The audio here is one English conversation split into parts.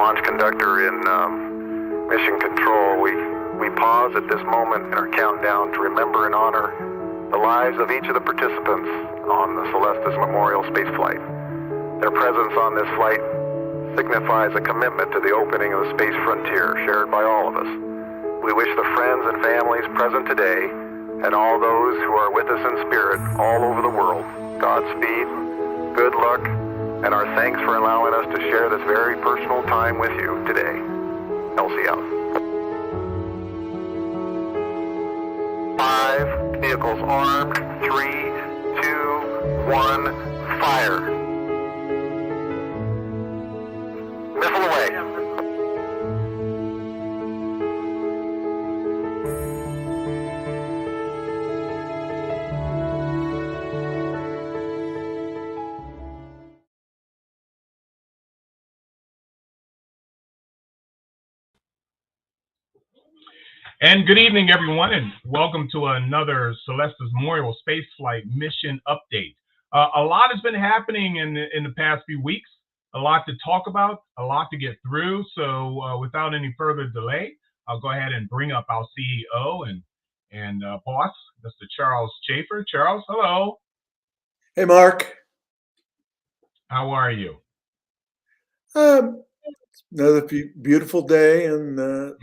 launch conductor in mission control. We pause at this moment in our countdown to remember and honor the lives of each of the participants on the Celestis Memorial Space Flight. Their presence on this flight signifies a commitment to the opening of the space frontier shared by all of us. We wish the friends and families present today and all those who are with us in spirit all over the world Godspeed, good luck, and our thanks for allowing us to share this very personal time with you today. Elsie out. 5 vehicles armed. 3, 2, 1, fire. Missile away. And good evening, everyone, and welcome to another Celestis Memorial Spaceflight mission update. A lot has been happening in the past few weeks, a lot to talk about, a lot to get through. So without any further delay, I'll go ahead and bring up our CEO and boss, Mr. Charles Chafer. Charles, hello. Hey, Marc. How are you? Another beautiful day in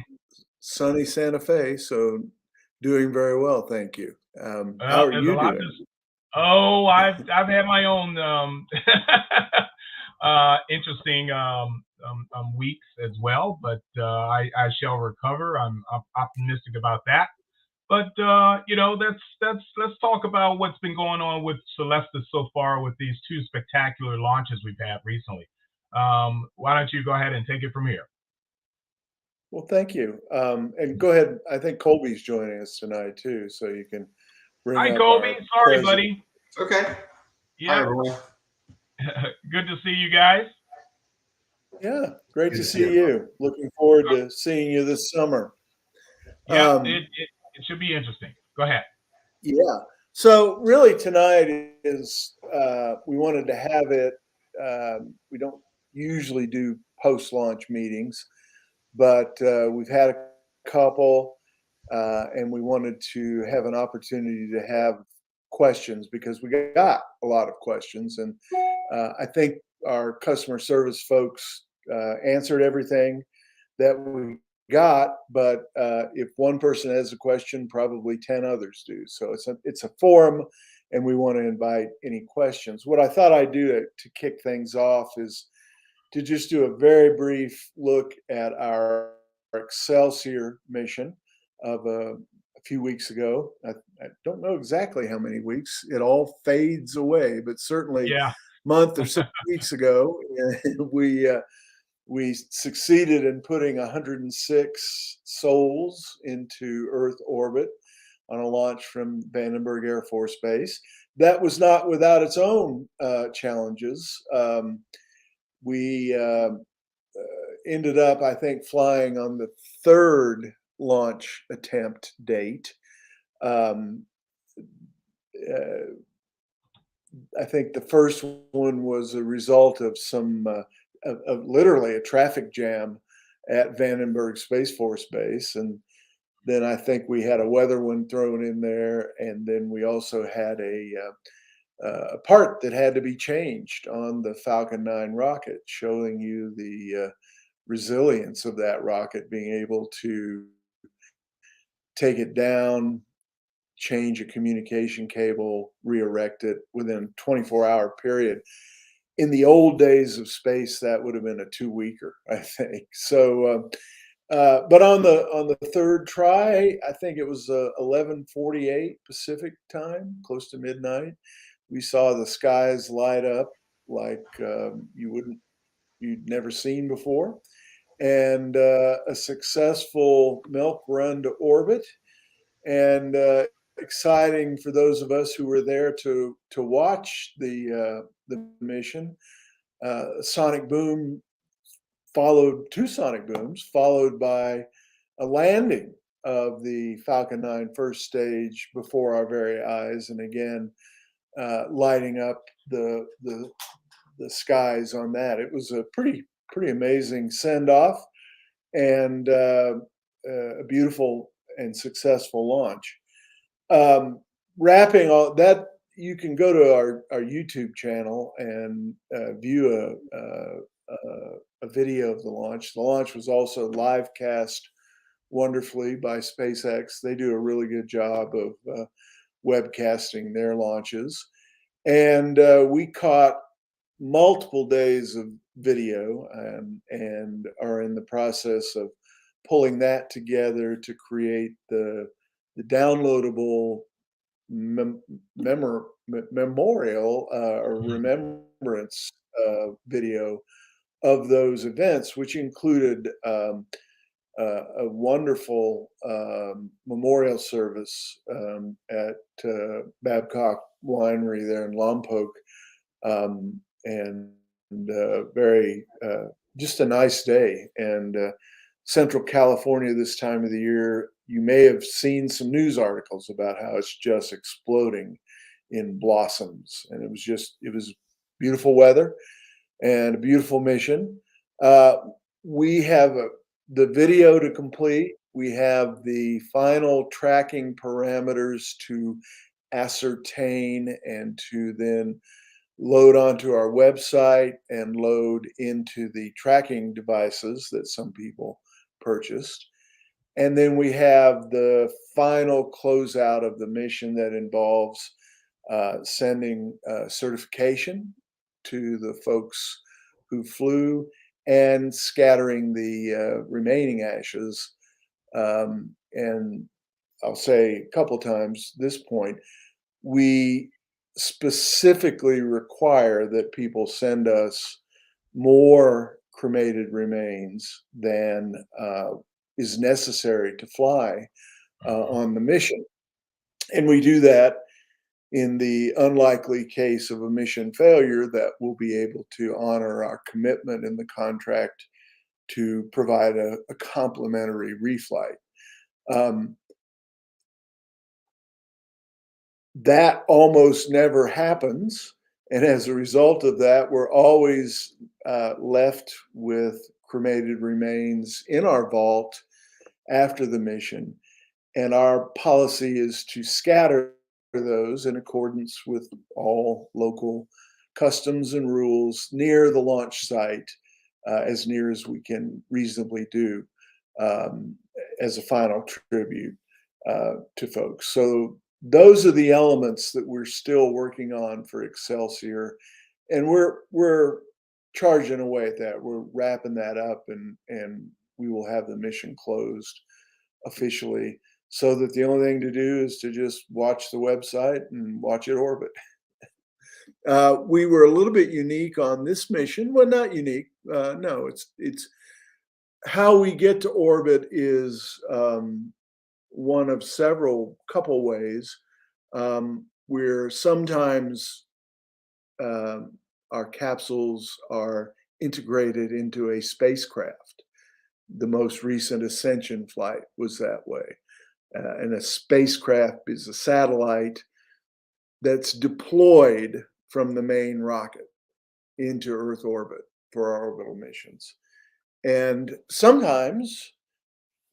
sunny Santa Fe, so doing very well, thank you. How are you doing? I've had my own interesting weeks as well, but I shall recover. I'm optimistic about that. But let's talk about what's been going on with Celestis so far with these 2 spectacular launches we've had recently. Why don't you go ahead and take it from here? Well, thank you. And go ahead. I think Colby's joining us tonight too, so you can bring Hi, up Colby. Sorry, buddy. It's okay. Yeah. Hi, everyone. Good to see you guys. Yeah, great to see you. Looking forward to seeing you this summer. Yeah, it should be interesting. Go ahead. Yeah. So really tonight is we wanted to have it. We don't usually do post-launch meetings, but we've had a couple, and we wanted to have an opportunity to have questions because we got a lot of questions, and I think our customer service folks answered everything that we got, but if one person has a question, probably 10 others do. So it's a forum, and we want to invite any questions. What I thought I'd do to kick things off is to just do a very brief look at our Excelsior mission of a few weeks ago. I don't know exactly how many weeks. It all fades away, but certainly a month or 6 weeks ago, we succeeded in putting 106 souls into Earth orbit on a launch from Vandenberg Air Force Base. That was not without its own challenges. We ended up, I think, flying on the 3rd launch attempt date. I think the first one was a result of some of literally a traffic jam at Vandenberg Space Force Base, and then I think we had a weather one thrown in there, and then we also had a part that had to be changed on the Falcon 9 rocket, showing you the resilience of that rocket, being able to take it down, change a communication cable, re-erect it within a 24-hour period. In the old days of space, that would have been a 2-weeker, I think. So, but on the 3rd try, I think it was 11:48 Pacific time, close to midnight. We saw the skies light up like you'd never seen before, and a successful milk run to orbit, and exciting for those of us who were there to watch the mission. Sonic boom followed 2 sonic booms, followed by a landing of the Falcon 9 first stage before our very eyes, and again lighting up the skies on that. It was a pretty pretty amazing send off and a beautiful and successful launch. Wrapping all that, you can go to our YouTube channel and view a video of the launch. The launch was also live cast wonderfully by SpaceX. They do a really good job of webcasting their launches. And we caught multiple days of video and are in the process of pulling that together to create the downloadable memorial or remembrance video of those events, which included a wonderful memorial service at Babcock Winery there in Lompoc, and very just a nice day. And Central California this time of the year, you may have seen some news articles about how it's just exploding in blossoms, and it was beautiful weather and a beautiful mission. We have the video to complete. We have the final tracking parameters to ascertain and to then load onto our website and load into the tracking devices that some people purchased. And then we have the final closeout of the mission that involves sending certification to the folks who flew and scattering the remaining ashes. And I'll say a couple times this point, we specifically require that people send us more cremated remains than is necessary to fly on the mission. And we do that in the unlikely case of a mission failure that we'll be able to honor our commitment in the contract to provide a complimentary reflight. That almost never happens. And as a result of that, we're always left with cremated remains in our vault after the mission. And our policy is to scatter those in accordance with all local customs and rules near the launch site, as near as we can reasonably do, as a final tribute to folks. So those are the elements that we're still working on for Excelsior, and we're charging away at that. We're wrapping that up, and we will have the mission closed officially, so that the only thing to do is to just watch the website and watch it orbit. We were a little bit unique on this mission. Well, not unique. No, it's how we get to orbit is one of couple ways. Where sometimes our capsules are integrated into a spacecraft. The most recent Ascension flight was that way. And a spacecraft is a satellite that's deployed from the main rocket into Earth orbit for our orbital missions. And sometimes,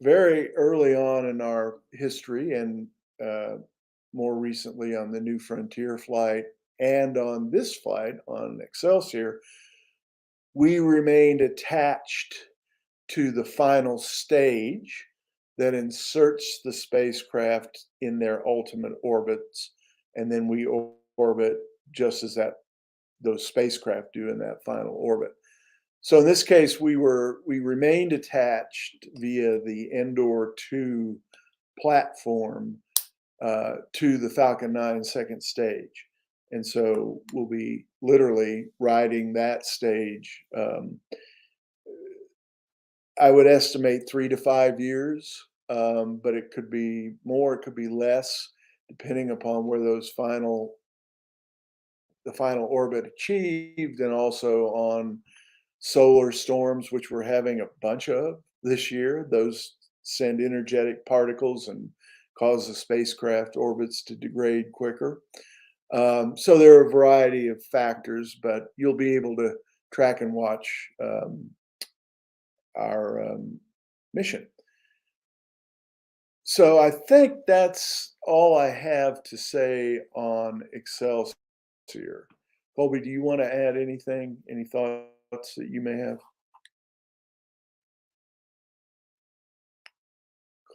very early on in our history, and more recently on the New Frontier flight and on this flight on Excelsior, we remained attached to the final stage that inserts the spacecraft in their ultimate orbits, and then we orbit just as those spacecraft do in that final orbit. So in this case, we remained attached via the Endor 2 platform to the Falcon 9 second stage. And so we'll be literally riding that stage. I would estimate 3 to 5 years, but it could be more, it could be less, depending upon where the final orbit achieved, and also on solar storms, which we're having a bunch of this year. Those send energetic particles and cause the spacecraft orbits to degrade quicker. So there are a variety of factors, but you'll be able to track and watch our mission. So I think that's all I have to say on Excelsior. Colby, do you want to add anything? Any thoughts that you may have?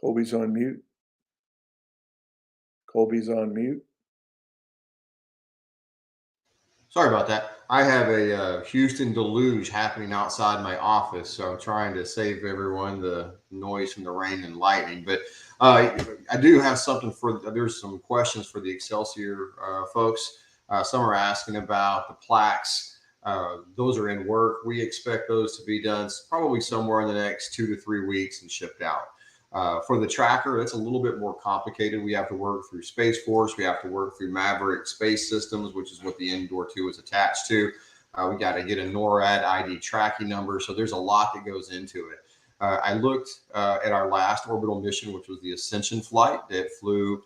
Colby's on mute. Colby's on mute. Sorry about that. I have a Houston deluge happening outside my office, so I'm trying to save everyone the noise from the rain and lightning. But I do have something there's some questions for the Excelsior folks. Some are asking about the plaques. Those are in work. We expect those to be done probably somewhere in the next 2 to 3 weeks and shipped out. For the tracker, it's a little bit more complicated. We have to work through Space Force. We have to work through Maverick Space Systems, which is what the Endor 2 is attached to. We got to get a NORAD ID tracking number. So there's a lot that goes into it. I looked at our last orbital mission, which was the Ascension flight that flew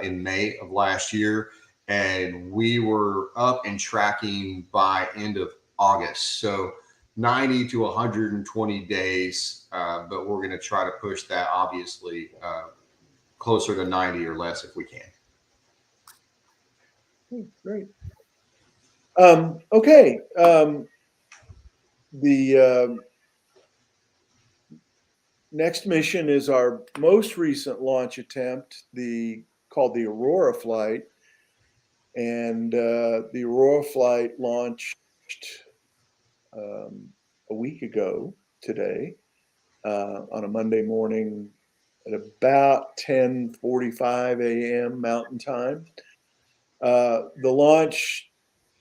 in May of last year. And we were up and tracking by end of August. So 90 to 120 days, but we're going to try to push that obviously closer to 90 or less if we can. Great. Okay. The next mission is our most recent launch attempt, called the Aurora flight. And the Aurora flight launched a week ago today on a Monday morning at about 10:45 a.m. Mountain Time. The launch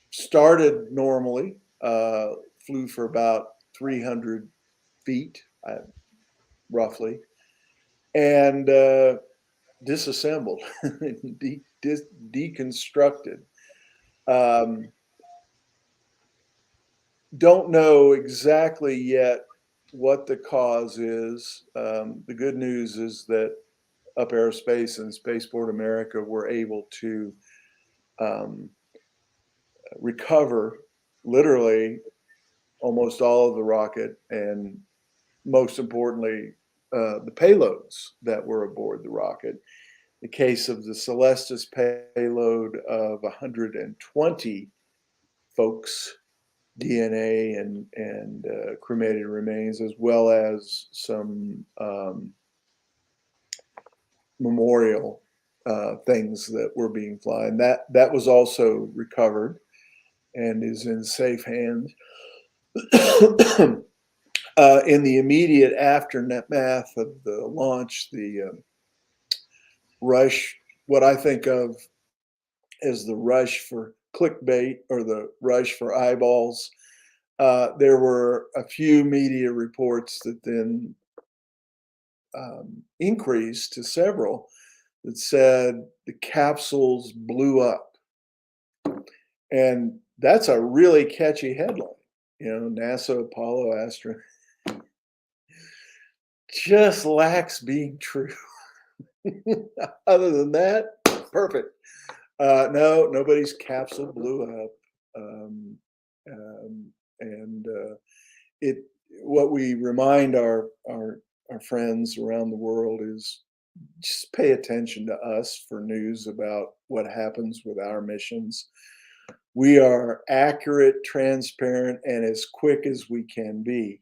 started normally, flew for about 300 feet, roughly, and disassembled, deconstructed. Don't know exactly yet what the cause is. The good news is that Up Aerospace and Spaceport America were able to recover literally almost all of the rocket, and most importantly, the payloads that were aboard the rocket. The case of the Celestis payload of 120 folks, DNA and cremated remains, as well as some memorial things that were being flown. That was also recovered and is in safe hands. In the immediate aftermath of the launch, the rush, what I think of as the rush for clickbait or the rush for eyeballs, there were a few media reports that then increased to several that said the capsules blew up. And that's a really catchy headline. NASA Apollo Astronaut just lacks being true. Other than that, perfect. No, nobody's capsule blew up. What we remind our friends around the world is just pay attention to us for news about what happens with our missions. We are accurate, transparent, and as quick as we can be.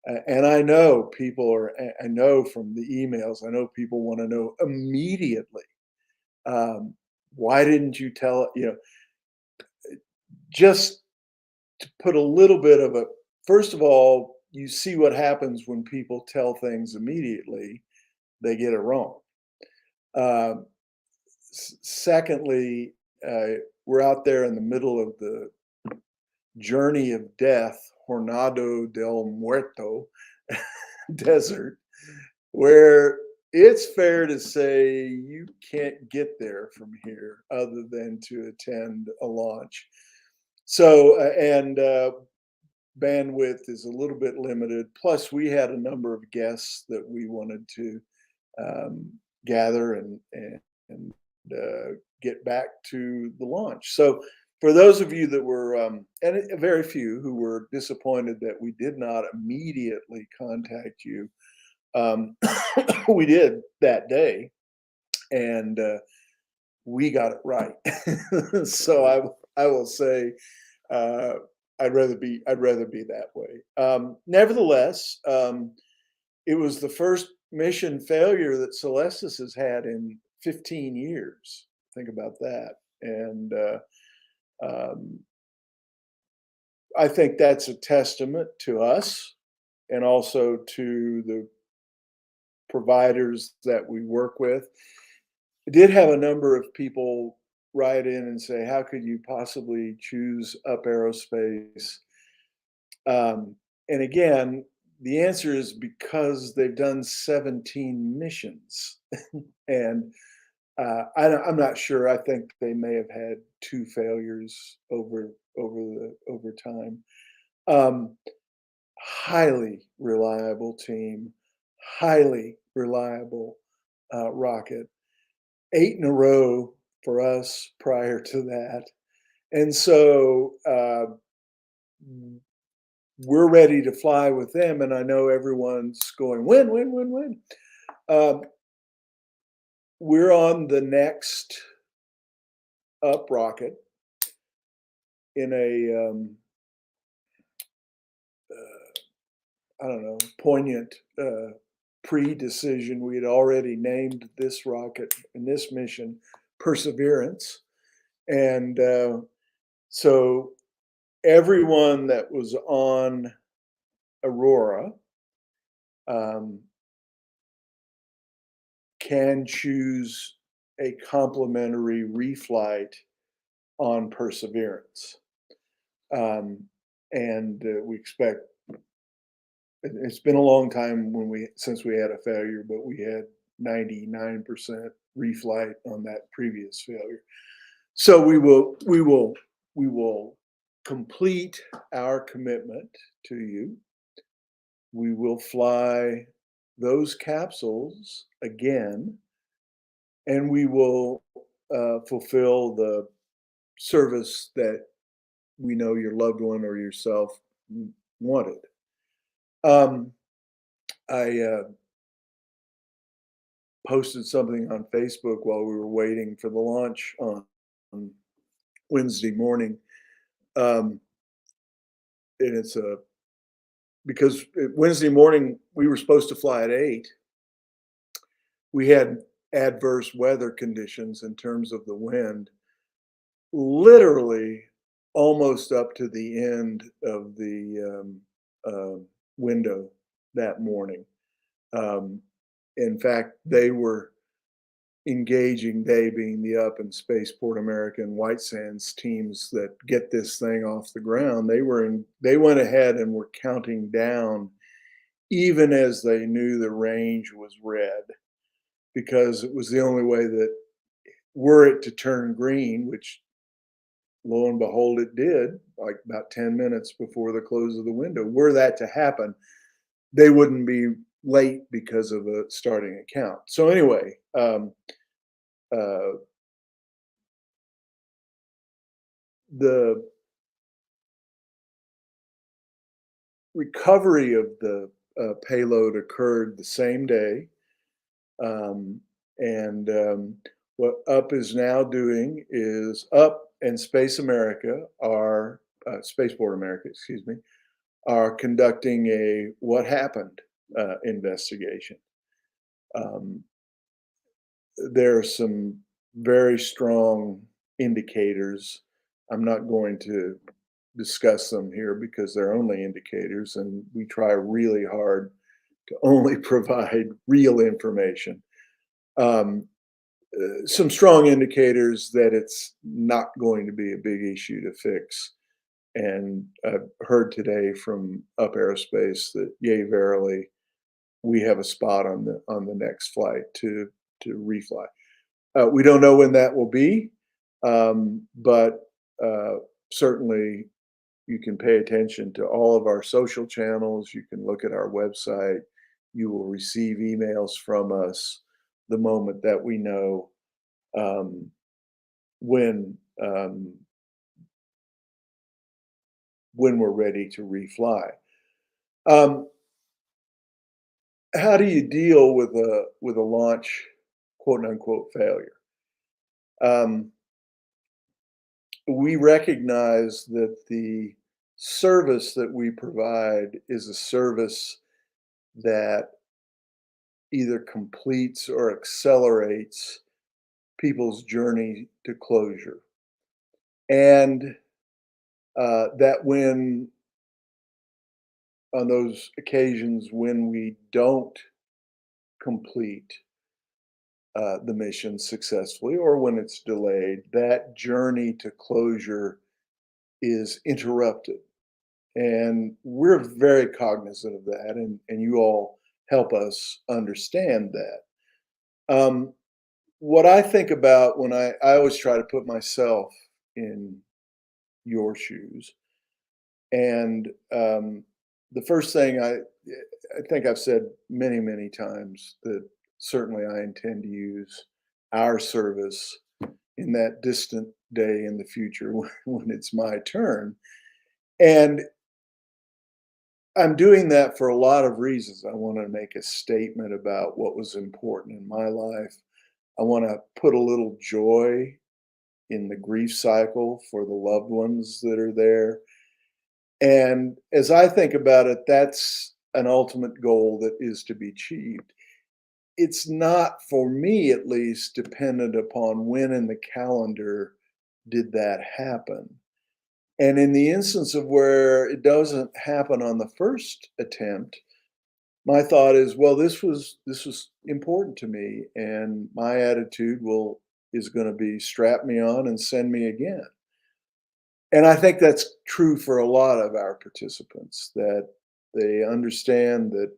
And I know I know from the emails, I know people want to know immediately, why didn't you tell, just to put a little bit of first of all, you see what happens when people tell things immediately, they get it wrong. Secondly, we're out there in the middle of the journey of death, Jornada del Muerto desert, where it's fair to say you can't get there from here other than to attend a launch. So, and bandwidth is a little bit limited. Plus, we had a number of guests that we wanted to gather and get back to the launch. So for those of you that were, and very few who were disappointed that we did not immediately contact you, we did that day, and we got it right. So I will say, I'd rather be that way. Nevertheless, it was the first mission failure that Celestis has had in 15 years. Think about that. And I think that's a testament to us and also to the providers that we work with. I did have a number of people write in and say, how could you possibly choose Up Aerospace? And again, the answer is because they've done 17 missions. And I'm not sure. I think they may have had 2 failures over time. Highly reliable team, highly reliable rocket. 8 in a row for us prior to that, and so we're ready to fly with them. And I know everyone's going, when. We're on the next Up rocket in a I don't know, poignant pre-decision. We had already named this rocket in this mission Perseverance, and so everyone that was on Aurora can choose a complimentary reflight on Perseverance. And we expect, it's been a long time since we had a failure, but we had 99% reflight on that previous failure. So we will complete our commitment to you. We will fly those capsules again, and we will fulfill the service that we know your loved one or yourself wanted. I posted something on Facebook while we were waiting for the launch on Wednesday morning. And it's because Wednesday morning we were supposed to fly at 8. We had adverse weather conditions in terms of the wind, literally almost up to the end of the window that morning. In fact, they were engaging, they being the Up and Spaceport America and White Sands teams that get this thing off the ground. They went ahead and were counting down even as they knew the range was red, because it was the only way that, were it to turn green, which lo and behold it did, like about 10 minutes before the close of the window, were that to happen, they wouldn't be late because of a starting account. So anyway, the recovery of the payload occurred the same day. What Up is now doing is Up and Spaceport America, excuse me, are conducting a what happened investigation. There are some very strong indicators. I'm not going to discuss them here because they're only indicators, and we try really hard to only provide real information. Some strong indicators that it's not going to be a big issue to fix. And I've heard today from Up Aerospace that, yay, verily, we have a spot on the next flight to refly. We don't know when that will be, but certainly you can pay attention to all of our social channels. You can look at our website. You will receive emails from us the moment that we know when when we're ready to refly. How do you deal with a launch, quote unquote, failure? We recognize that the service that we provide is a service that either completes or accelerates people's journey to closure. And that when, on those occasions when we don't complete the mission successfully, or when it's delayed, that journey to closure is interrupted. And we're very cognizant of that, and you all help us understand that. What I think about when I always try to put myself in your shoes, and the first thing I think I've said many, many times that certainly I intend to use our service in that distant day in the future when it's my turn. And I'm doing that for a lot of reasons. I want to make a statement about what was important in my life. I want to put a little joy in the grief cycle for the loved ones that are there. And as I think about it, that's an ultimate goal that is to be achieved. It's not, for me at least, dependent upon when in the calendar did that happen. And in the instance of where it doesn't happen on the first attempt, my thought is, well, this was important to me, and my attitude is going to be strap me on and send me again. And I think that's true for a lot of our participants, that they understand that,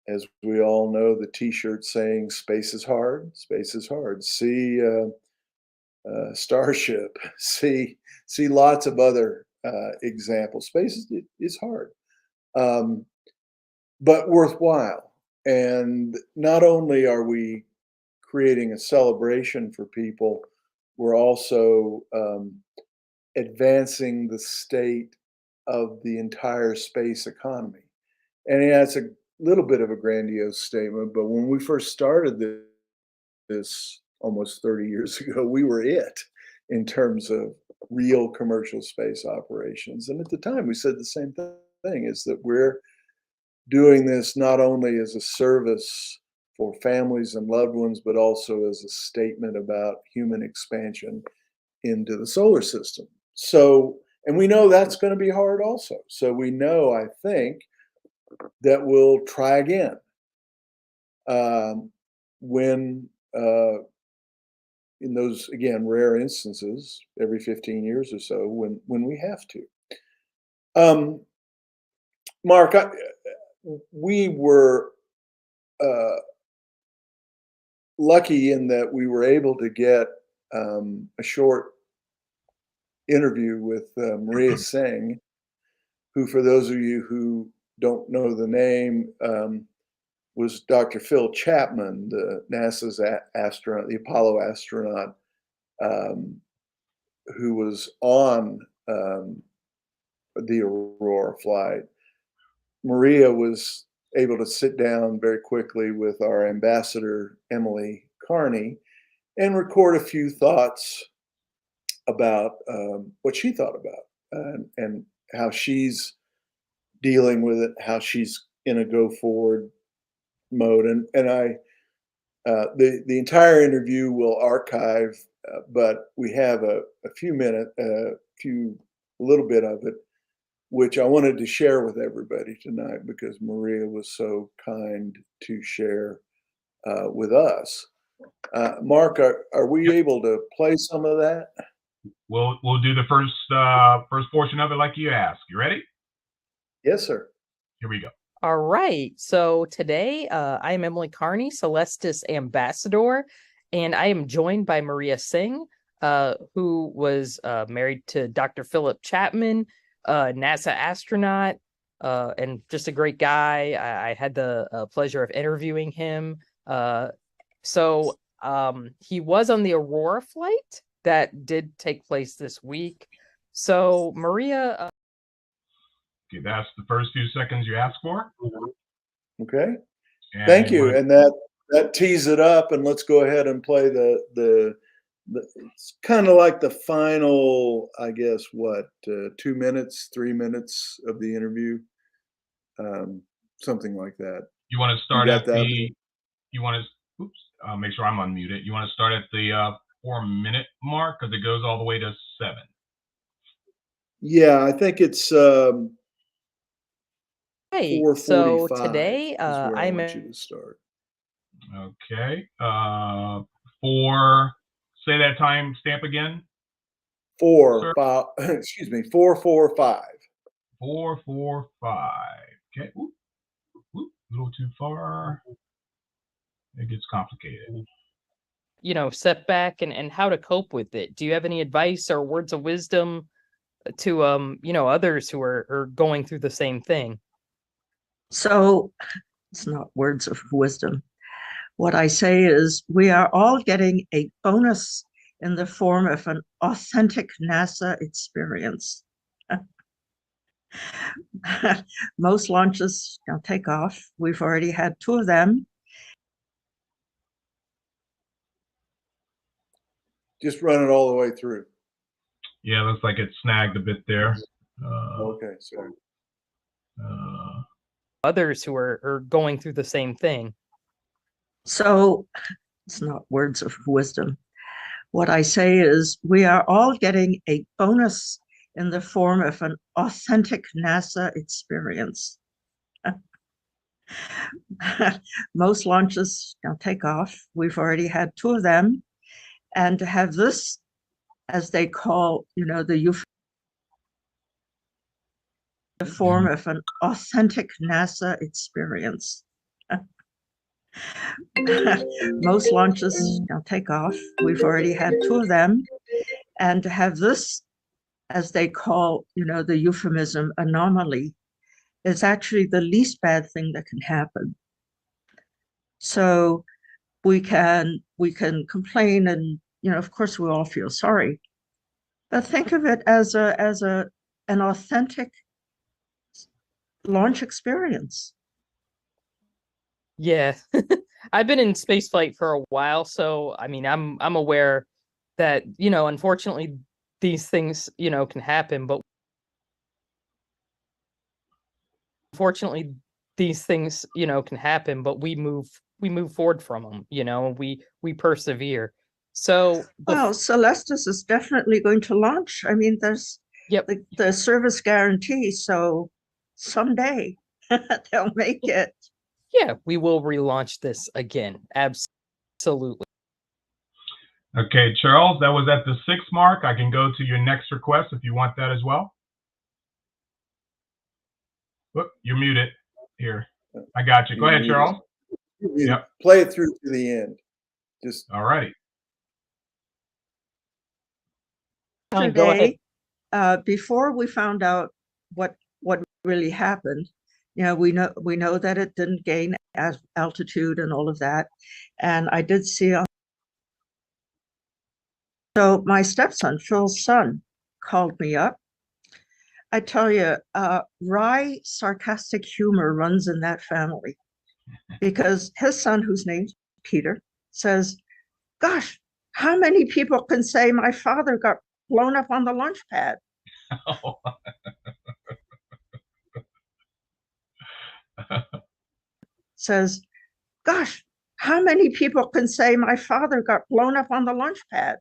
as we all know, the T-shirt saying "Space is hard, space is hard." See Starship. See lots of other examples. Space is hard, but worthwhile. And not only are we creating a celebration for people, we're also advancing the state of the entire space economy. And yeah, it's a little bit of a grandiose statement, but when we first started this almost 30 years ago, we were it in terms of real commercial space operations. And at the time, we said the same thing, is that we're doing this not only as a service for families and loved ones, but also as a statement about human expansion into the solar system. So, and we know that's going to be hard also. So we know, I think, that we'll try again when, in those, again, rare instances, every 15 years or so, when we have to. Marc, we were lucky in that we were able to get a short interview with Maria Tseng, who, for those of you who don't know the name, was Dr. Phil Chapman, the NASA's astronaut, the Apollo astronaut, who was on the Aurora flight. Maria was able to sit down very quickly with our ambassador, Emily Carney, and record a few thoughts about what she thought about and how she's dealing with it, how she's in a go forward mode. And I, the entire interview will archive, but we have a little bit of it, which I wanted to share with everybody tonight because Maria was so kind to share with us. Marc, are we able to play some of that? We'll do the first portion of it like you asked. You ready? Yes, sir. Here we go. All right. So today I am Emily Carney, Celestis ambassador, and I am joined by Maria Tseng, who was married to Dr. Philip Chapman, NASA astronaut, and just a great guy. I had the pleasure of interviewing him. So he was on the Aurora flight that did take place this week. So Maria, Okay, that's the first few seconds you asked for. Okay. And Thank you. wanna- And that tees it up, and let's go ahead and play the it's kind of like the final, I guess, 2 minutes, 3 minutes of the interview, something like that. You want to You start got at that? the, you want to, oops, make sure I'm unmuted. You want to start at the 4-minute mark because it goes all the way to 7. Yeah, I think it's Hey, 4:45 so today is where I I'm want you to start. Okay. Say that time stamp again. 4, 5, excuse me, 4:45. 4:45. Okay. Oop, oop, a little too far. It gets complicated. setback and how to cope with it. Do you have any advice or words of wisdom to others who are going through the same thing? So it's not words of wisdom. What I say is we are all getting a bonus in the form of an authentic NASA experience. Most launches now take off. We've already had 2 of them. Just run it all the way through. Yeah, looks like it snagged a bit there. Okay, sorry. Others who are going through the same thing. So it's not words of wisdom. What I say is we are all getting a bonus in the form of an authentic NASA experience. Most launches now take off. We've already had 2 of them. And to have this, as they call, the form of an authentic NASA experience. Most launches now take off. We've already had 2 of them. And to have this, as they call, the euphemism anomaly, is actually the least bad thing that can happen. So we can complain, and of course we all feel sorry, but think of it as an authentic launch experience. Yeah. I've been in spaceflight for a while, so I mean I'm aware that, unfortunately these things, can happen, but unfortunately these things, can happen, but we move forward from them, we persevere. So Well, Celestis is definitely going to launch. I mean, there's the service guarantee, so someday they'll make it. Yeah, we will relaunch this again. Absolutely. Okay, Charles, that was at the 6 mark. I can go to your next request if you want that as well. Whoop, you're muted here. I got you. Go ahead, Charles. Yep. Play it through to the end. Just all righty. Go ahead. Before we found out what really happened, we know that it didn't gain altitude and all of that, and I did see. So my stepson, Phil's son, called me up. I tell you, wry, sarcastic humor runs in that family, because his son, whose name's Peter, says, "Gosh, how many people can say my father got blown up on the launch pad?" Says, "Gosh, how many people can say my father got blown up on the launch pad?"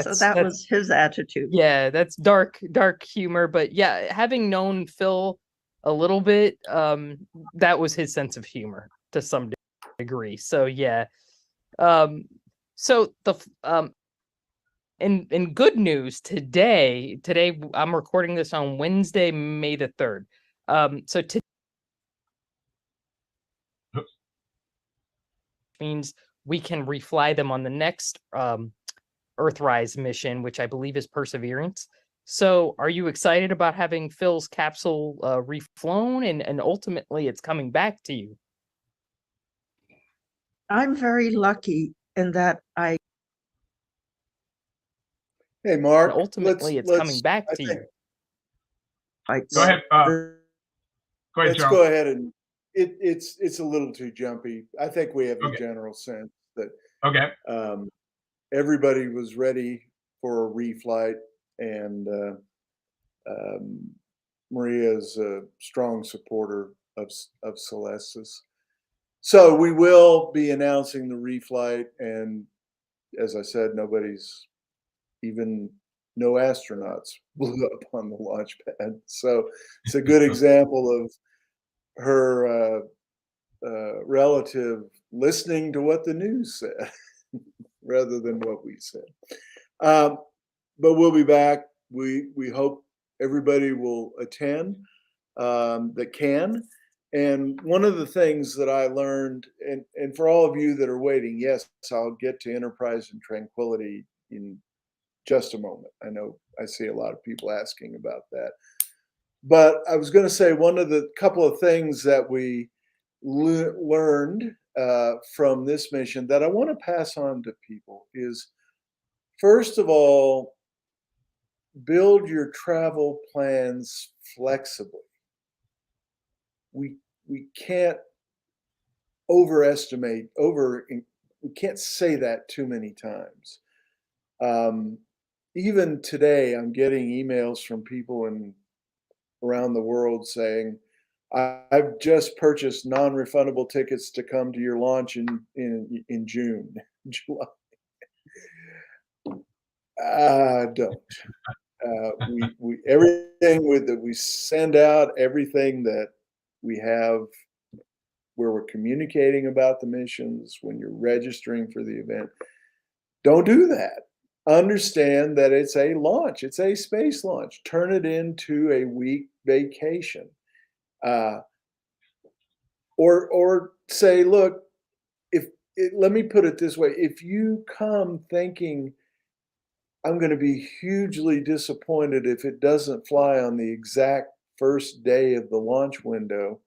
So that was his attitude. Yeah, that's dark humor, but yeah, having known Phil a little bit, that was his sense of humor to some degree. So yeah. So the in good news today I'm recording this on Wednesday, May the 3rd. So means we can refly them on the next Earthrise mission, which I believe is Perseverance. So are you excited about having Phil's capsule reflown, and ultimately it's coming back to you? I'm very lucky in that Hey, Marc. And ultimately it's coming back to you. flights. Go ahead. Go ahead, Let's Charles. go ahead and it's a little too jumpy. I think we have the Okay. general sense that Okay. everybody was ready for a reflight, and Maria is a strong supporter of Celestis. So we will be announcing the reflight, and as I said, no astronauts blew up on the launch pad. So it's a good example of her relative listening to what the news said rather than what we said. But we'll be back. We hope everybody will attend that can. And one of the things that I learned, and for all of you that are waiting, yes, I'll get to Enterprise and Tranquility in just a moment. I know I see a lot of people asking about that. But I was going to say one of the couple of things that we learned from this mission that I want to pass on to people is, first of all, build your travel plans flexibly. We can't we can't say that too many times. Even today, I'm getting emails from people around the world saying, I've just purchased non-refundable tickets to come to your launch in June, July. Don't. We everything that we send out, everything that we have where we're communicating about the missions, when you're registering for the event, don't do that. Understand that it's a launch, it's a space launch. Turn it into a week vacation. Or say, look, let me put it this way: if you come thinking I'm going to be hugely disappointed if it doesn't fly on the exact first day of the launch window,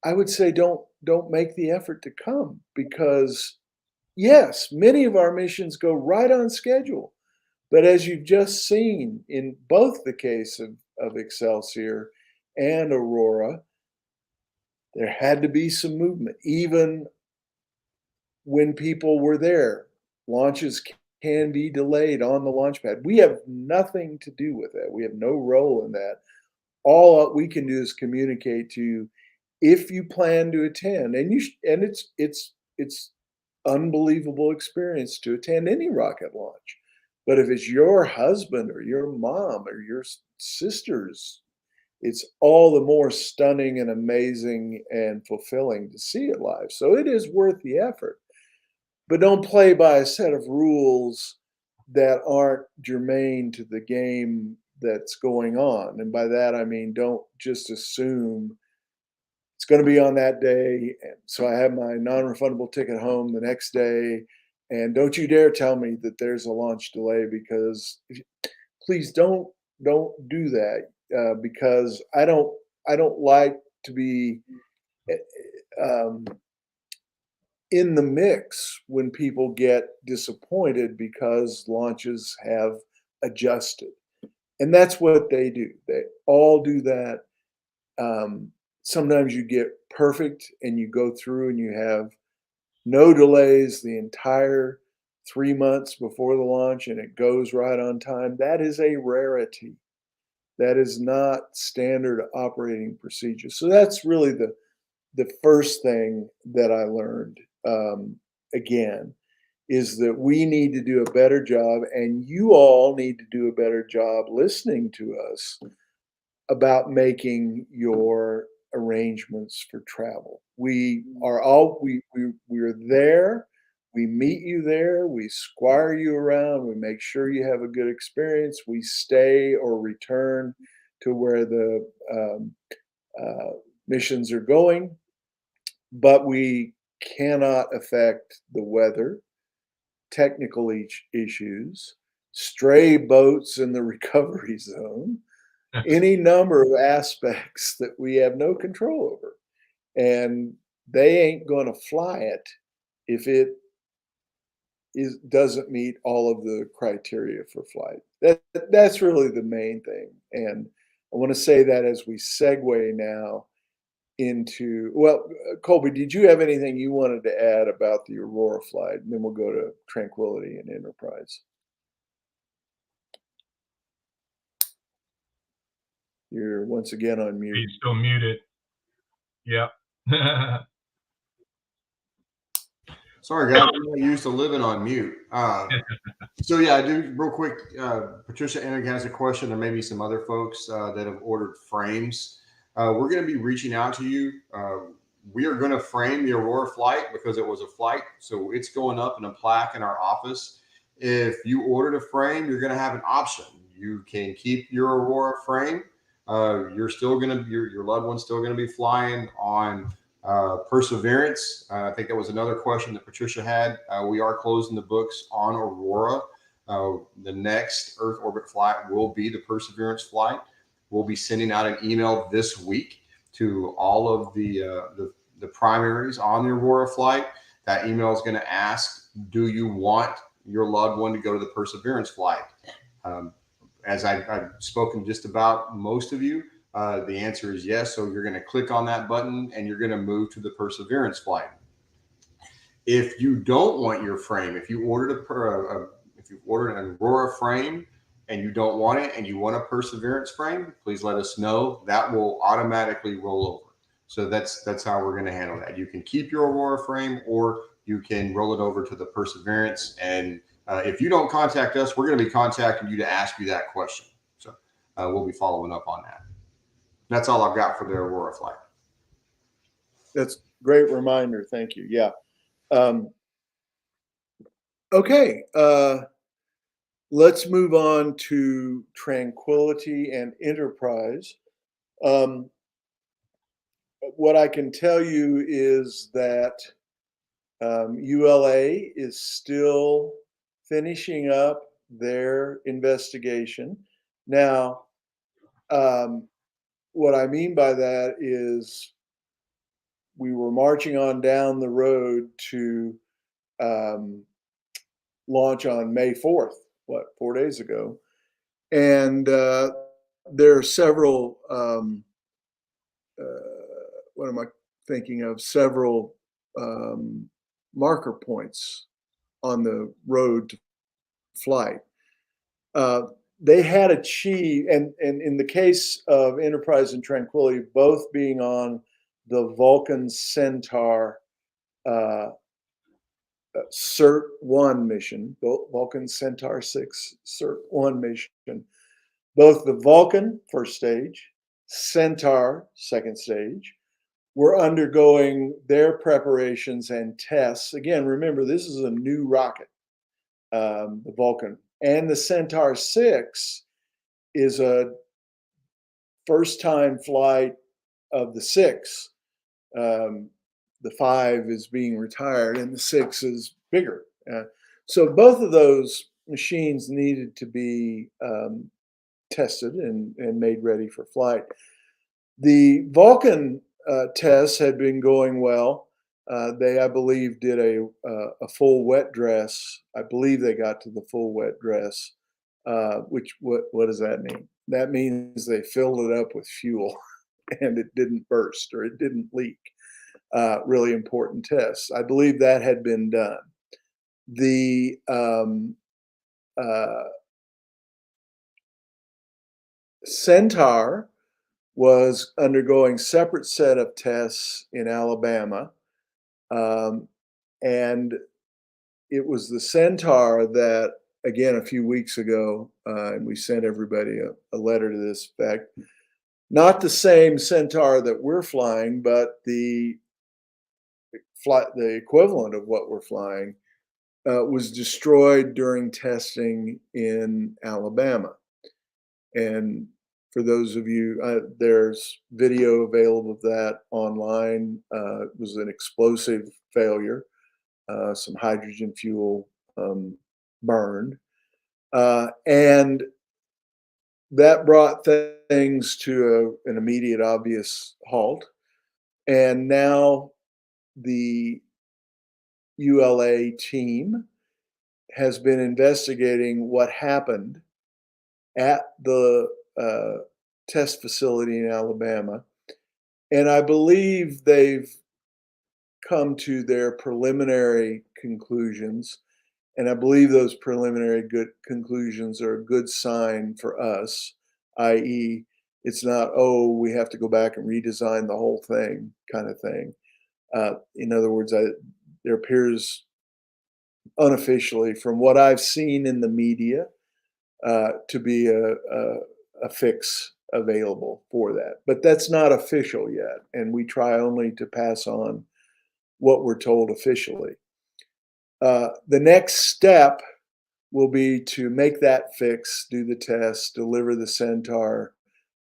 I would say don't make the effort to come, because yes, many of our missions go right on schedule. But as you've just seen in both the case of Excelsior and Aurora, there had to be some movement, even when people were there. Launches can be delayed on the launch pad. We have nothing to do with that. We have no role in that. All we can do is communicate to you if you plan to attend, and it's unbelievable experience to attend any rocket launch. But if it's your husband or your mom or your sisters, it's all the more stunning and amazing and fulfilling to see it live. So it is worth the effort. But don't play by a set of rules that aren't germane to the game that's going on. And by that, I mean, don't just assume it's going to be on that day. So I have my non-refundable ticket home the next day. And don't you dare tell me that there's a launch delay, because please don't do that, because I don't like to be in the mix when people get disappointed because launches have adjusted. And that's what they do. They all do that. Sometimes you get perfect and you go through and you have no delays the entire 3 months before the launch and it goes right on time. That is a rarity. That is not standard operating procedure. So that's really the first thing that I learned, again, is that we need to do a better job, and you all need to do a better job listening to us about making your arrangements for travel. We're there. We meet you there. We squire you around. We make sure you have a good experience. We stay or return to where the missions are going, but we cannot affect the weather, technical issues, stray boats in the recovery zone, any number of aspects that we have no control over. And they ain't going to fly it if it doesn't meet all of the criteria for flight. That's really the main thing. And I want to say that as we segue now into, well, Colby, did you have anything you wanted to add about the Aurora flight? And then we'll go to Tranquility and Enterprise. You're once again on mute. He's still muted. Yep. Sorry, guys. I'm not used to living on mute. So yeah, I do real quick. Patricia Ennig has a question, and maybe some other folks that have ordered frames. We're going to be reaching out to you. We are going to frame the Aurora flight because it was a flight, so it's going up in a plaque in our office. If you ordered a frame, you're going to have an option. You can keep your Aurora frame. You're still going to your loved one's still going to be flying on Perseverance. I think that was another question that Patricia had. We are closing the books on Aurora. The next Earth orbit flight will be the Perseverance flight. We'll be sending out an email this week to all of the primaries on the Aurora flight. That email is going to ask, do you want your loved one to go to the Perseverance flight? As I've spoken just about most of you, the answer is yes. So you're going to click on that button and you're going to move to the Perseverance flight. If you don't want your frame, if you ordered an Aurora frame and you don't want it and you want a Perseverance frame, please let us know. That will automatically roll over. So that's how we're going to handle that. You can keep your Aurora frame or you can roll it over to the Perseverance. And if you don't contact us, we're going to be contacting you to ask you that question. So we'll be following up on that. That's all I've got for the Aurora flight. That's a great reminder. Thank you. Yeah. Okay. Let's move on to Tranquility and Enterprise. What I can tell you is that ULA is still finishing up their investigation. Now, what I mean by that is we were marching on down the road to launch on May 4th, 4 days ago. And there are several, what am I thinking of? Several marker points on the road to flight. They had achieved, and in the case of Enterprise and Tranquility, both being on the Vulcan Centaur CERT-1 mission, Vulcan Centaur 6 CERT-1 mission, both the Vulcan first stage, Centaur second stage, were undergoing their preparations and tests. Again, remember, this is a new rocket, the Vulcan. And the Centaur 6 is a first-time flight of the 6. The 5 is being retired and the 6 is bigger. So both of those machines needed to be tested and made ready for flight. The Vulcan tests had been going well. They, I believe, did a full wet dress. I believe they got to the full wet dress, which, what does that mean? That means they filled it up with fuel and it didn't burst or it didn't leak. Really important tests. I believe that had been done. The Centaur was undergoing separate set of tests in Alabama. And it was the Centaur that, again, a few weeks ago, and we sent everybody a letter to this effect, not the same Centaur that we're flying, but the equivalent of what we're flying, was destroyed during testing in Alabama. And for those of you, there's video available of that online. It was an explosive failure. Some hydrogen fuel burned. And that brought things to an immediate, obvious halt. And now the ULA team has been investigating what happened at the test facility in Alabama. And I believe they've come to their preliminary conclusions. And I believe those preliminary good conclusions are a good sign for us, i.e., it's not, oh, we have to go back and redesign the whole thing kind of thing. In other words, there appears unofficially, from what I've seen in the media, to be a fix available for that. But that's not official yet, and we try only to pass on what we're told officially. The next step will be to make that fix, do the test, deliver the Centaur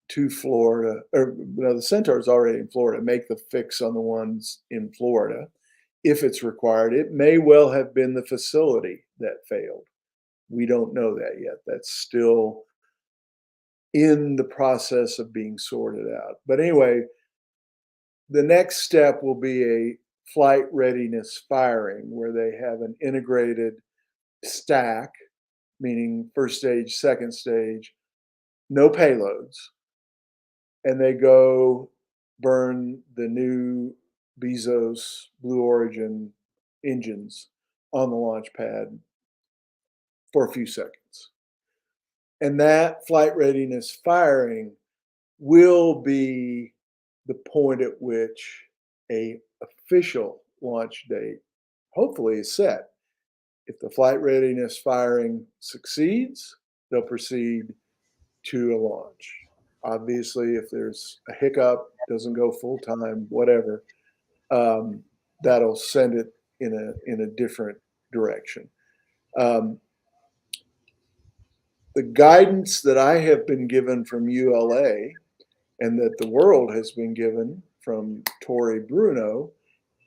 to Florida, or no, the Centaur is already in Florida, make the fix on the ones in Florida if it's required. It may well have been the facility that failed. We don't know that yet. That's still in the process of being sorted out. But anyway, the next step will be a flight readiness firing where they have an integrated stack, meaning first stage, second stage, no payloads, and they go burn the new Bezos Blue Origin engines on the launch pad for a few seconds. And that flight readiness firing will be the point at which a official launch date hopefully is set. If the flight readiness firing succeeds, they'll proceed to a launch. Obviously, if there's a hiccup, doesn't go full time, whatever, that'll send it in a different direction. The guidance that I have been given from ULA and that the world has been given from Tori Bruno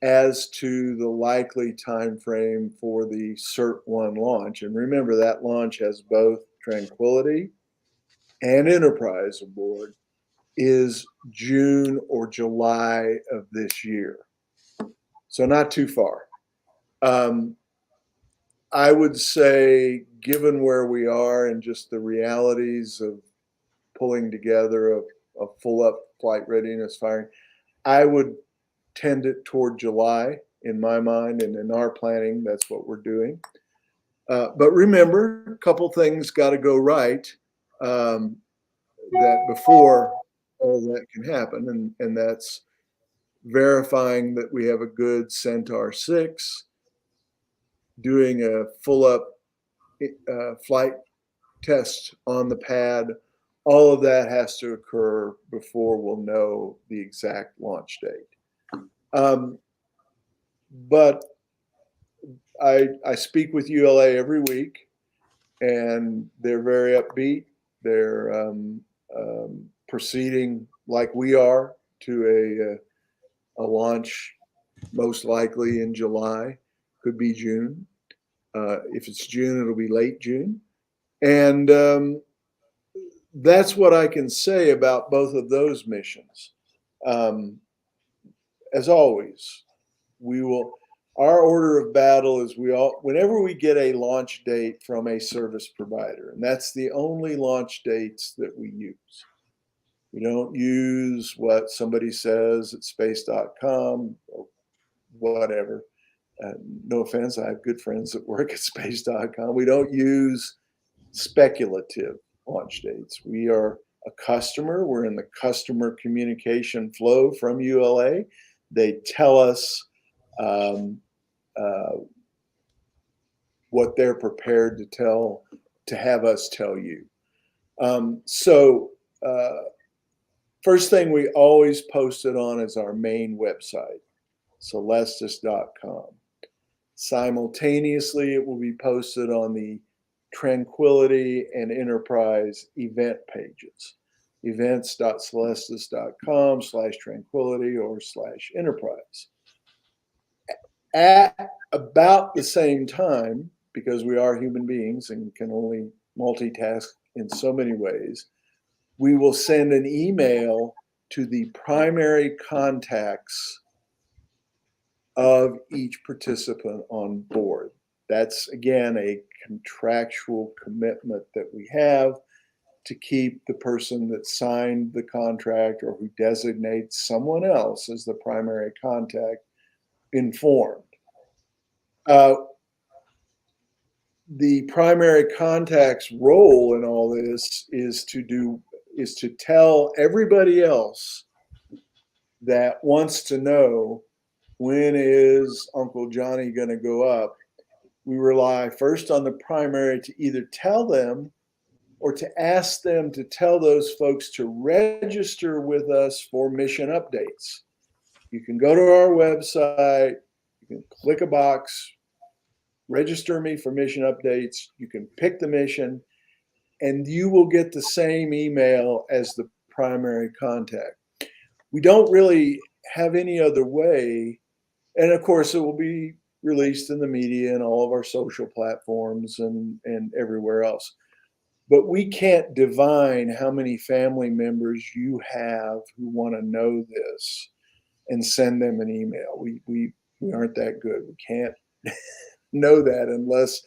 as to the likely time frame for the CERT-1 launch. And remember, that launch has both Tranquility and Enterprise aboard, is June or July of this year. So not too far. I would say, given where we are and just the realities of pulling together a full up flight readiness firing, I would tend it toward July in my mind, and in our planning, that's what we're doing. But remember, a couple things got to go right that before all that can happen, and that's verifying that we have a good Centaur 6, doing a full up flight test on the pad. All of that has to occur before we'll know the exact launch date. But I speak with ULA every week, and they're very upbeat. They're proceeding like we are to a launch, most likely in July, could be June. If it's June, it'll be late June. And that's what I can say about both of those missions. As always, our order of battle is whenever we get a launch date from a service provider, and that's the only launch dates that we use. We don't use what somebody says at space.com or whatever. No offense, I have good friends that work at space.com. We don't use speculative launch dates. We are a customer. We're in the customer communication flow from ULA. They tell us what they're prepared to have us tell you. First thing we always post it on is our main website, Celestis.com. Simultaneously, it will be posted on the Tranquility and Enterprise event pages, events.celestis.com/tranquility or /enterprise. At about the same time, because we are human beings and can only multitask in so many ways, we will send an email to the primary contacts of each participant on board. That's, again, a contractual commitment that we have. to keep the person that signed the contract or who designates someone else as the primary contact informed. The primary contact's role in all this is to tell everybody else that wants to know, when is Uncle Johnny going to go up. We rely first on the primary to either tell them or to ask them to tell those folks to register with us for mission updates. You can go to our website, you can click a box, register me for mission updates. You can pick the mission, and you will get the same email as the primary contact. We don't really have any other way. And of course, it will be released in the media and all of our social platforms and everywhere else. But we can't divine how many family members you have who want to know this and send them an email. We aren't that good. We can't know that unless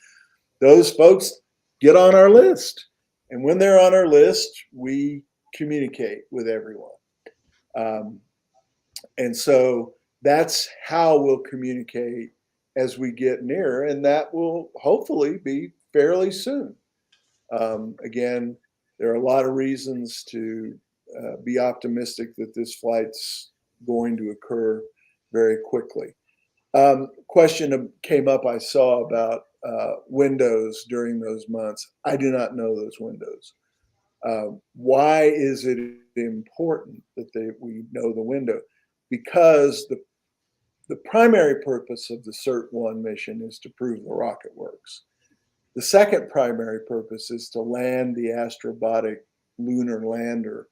those folks get on our list. And when they're on our list, we communicate with everyone. And so that's how we'll communicate as we get nearer, and that will hopefully be fairly soon. Again, there are a lot of reasons to be optimistic that this flight's going to occur very quickly. Question came up, I saw, about windows during those months. I do not know those windows. Why is it important that we know the window? Because the primary purpose of the CERT-1 mission is to prove the rocket works. The second primary purpose is to land the astrobotic lunar lander,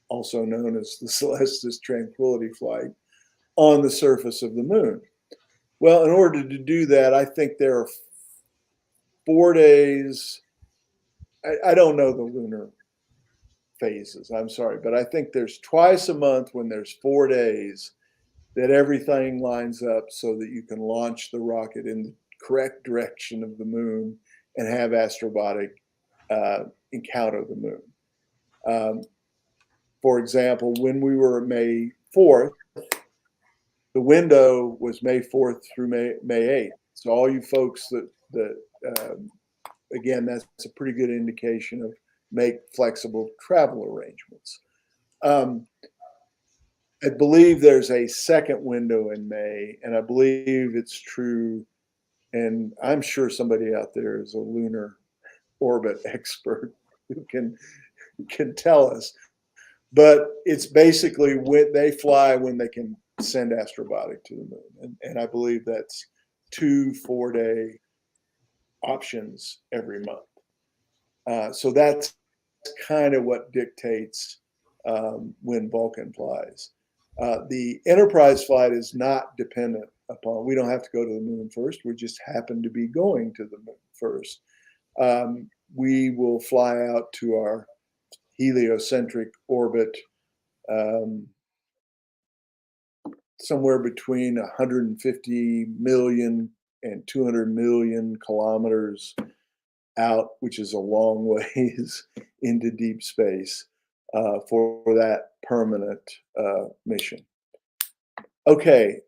also known as the Celestis Tranquility flight, on the surface of the moon. Well, in order to do that, I think there are 4 days. I don't know the lunar phases, I'm sorry, but I think there's twice a month when there's 4 days that everything lines up so that you can launch the rocket in the correct direction of the moon and have astrobotic encounter the moon. For example, when we were May 4th, the window was May 4th through May 8th. So all you folks that again, that's a pretty good indication of make flexible travel arrangements. I believe there's a second window in May, and I believe it's true, and I'm sure somebody out there is a lunar orbit expert who can tell us. But it's basically when they fly when they can send astrobotic to the moon. And I believe that's 2 4-day options every month. So that's kind of what dictates when Vulcan flies. The Enterprise flight is not dependent upon, we don't have to go to the moon first. We just happen to be going to the moon first. We will fly out to our heliocentric orbit somewhere between 150 million and 200 million kilometers out, which is a long ways into deep space for that permanent mission. Okay,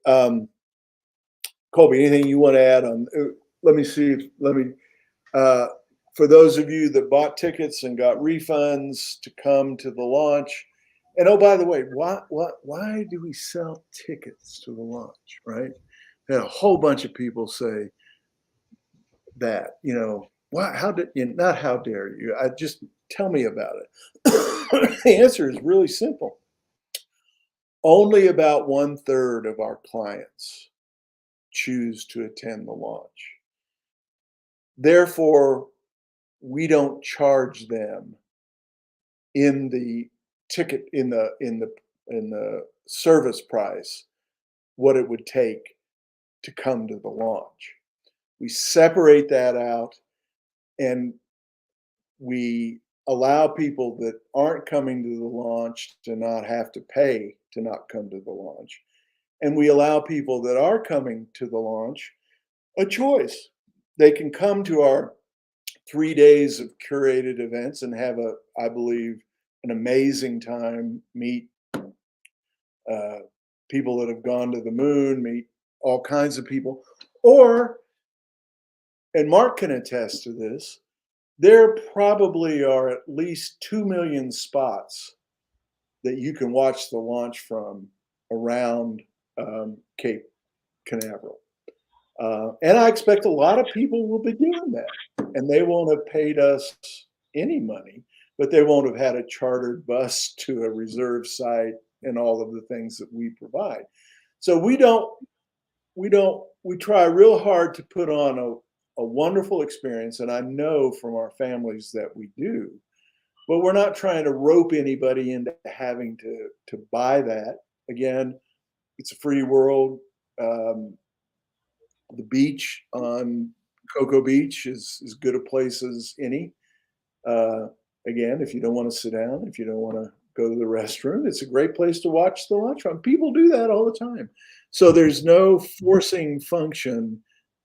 Colby, anything you want to add on? Let me see. For those of you that bought tickets and got refunds to come to the launch, and oh, by the way, why do we sell tickets to the launch, right? And a whole bunch of people say that, why, not how dare you, just tell me about it. The answer is really simple. Only about 1/3 of our clients choose to attend the launch. Therefore, we don't charge them in the ticket, in the service price, what it would take to come to the launch. We separate that out, and we allow people that aren't coming to the launch to not have to pay to not come to the launch. And we allow people that are coming to the launch a choice. They can come to our 3 days of curated events and have I believe, an amazing time, meet people that have gone to the moon, meet all kinds of people. Or, and Marc can attest to this, there probably are at least 2 million spots that you can watch the launch from around Cape Canaveral. And I expect a lot of people will be doing that. And they won't have paid us any money, but they won't have had a chartered bus to a reserve site and all of the things that we provide. So we try real hard to put on a wonderful experience. And I know from our families that we do, but we're not trying to rope anybody into having to buy that. Again, it's a free world. The beach on Cocoa Beach is as good a place as any. Again, if you don't want to sit down, if you don't want to go to the restroom, it's a great place to watch the launch from. People do that all the time. So there's no forcing function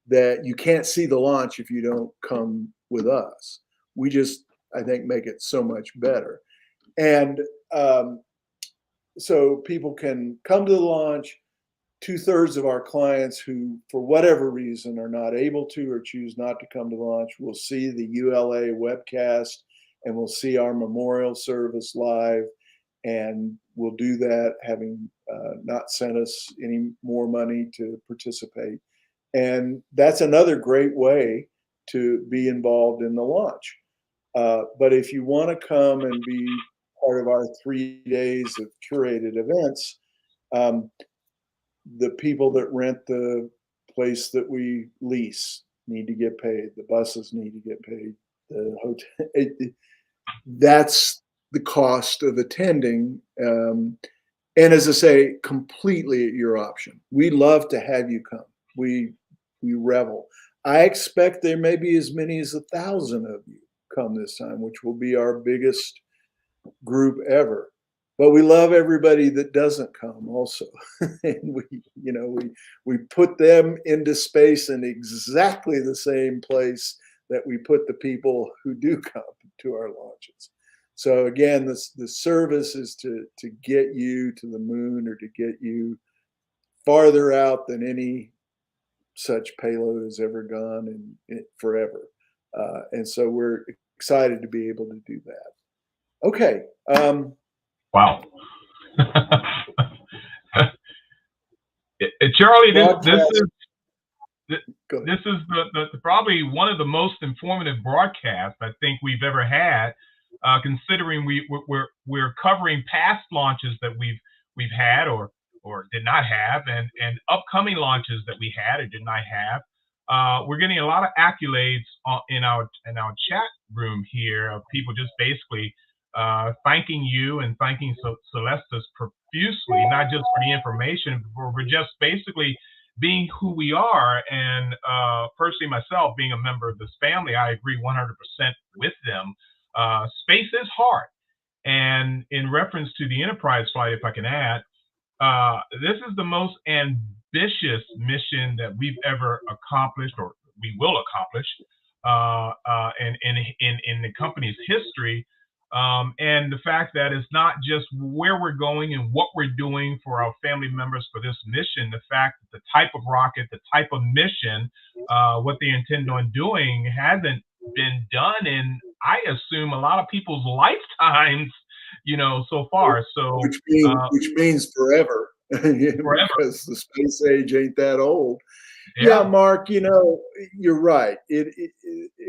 that you can't see the launch if you don't come with us. We just, I think, make it so much better. And so people can come to the launch. 2/3 of our clients who, for whatever reason, are not able to or choose not to come to launch will see the ULA webcast and will see our memorial service live. And we'll do that, having not sent us any more money to participate. And that's another great way to be involved in the launch. But if you want to come and be part of our 3 days of curated events, the people that rent the place that we lease need to get paid. The buses need to get paid. The hotel, that's the cost of attending. And as I say, completely at your option. We love to have you come. We revel. I expect there may be as many as 1,000 of you come this time, which will be our biggest group ever. But we love everybody that doesn't come also. And we put them into space in exactly the same place that we put the people who do come to our launches. So again, the service is to get you to the moon or to get you farther out than any such payload has ever gone in forever. And so we're excited to be able to do that. Okay. Wow. Charlie, this is the probably one of the most informative broadcasts I think we've ever had, considering we're covering past launches that we've had or did not have, and upcoming launches that we had or did not have. We're getting a lot of accolades in our chat room here of people just basically thanking you and thanking Celestis profusely, not just for the information, but for just basically being who we are. And personally, myself, being a member of this family, I agree 100% with them. Space is hard. And in reference to the Enterprise flight, if I can add, this is the most ambitious mission that we've ever accomplished, or we will accomplish, in the company's history. And the fact that it's not just where we're going and what we're doing for our family members for this mission, the fact that the type of rocket, the type of mission, what they intend on doing hasn't been done in, I assume, a lot of people's lifetimes, so far. So which means forever. Forever. Because the space age ain't that old. Yeah, Marc, you're right.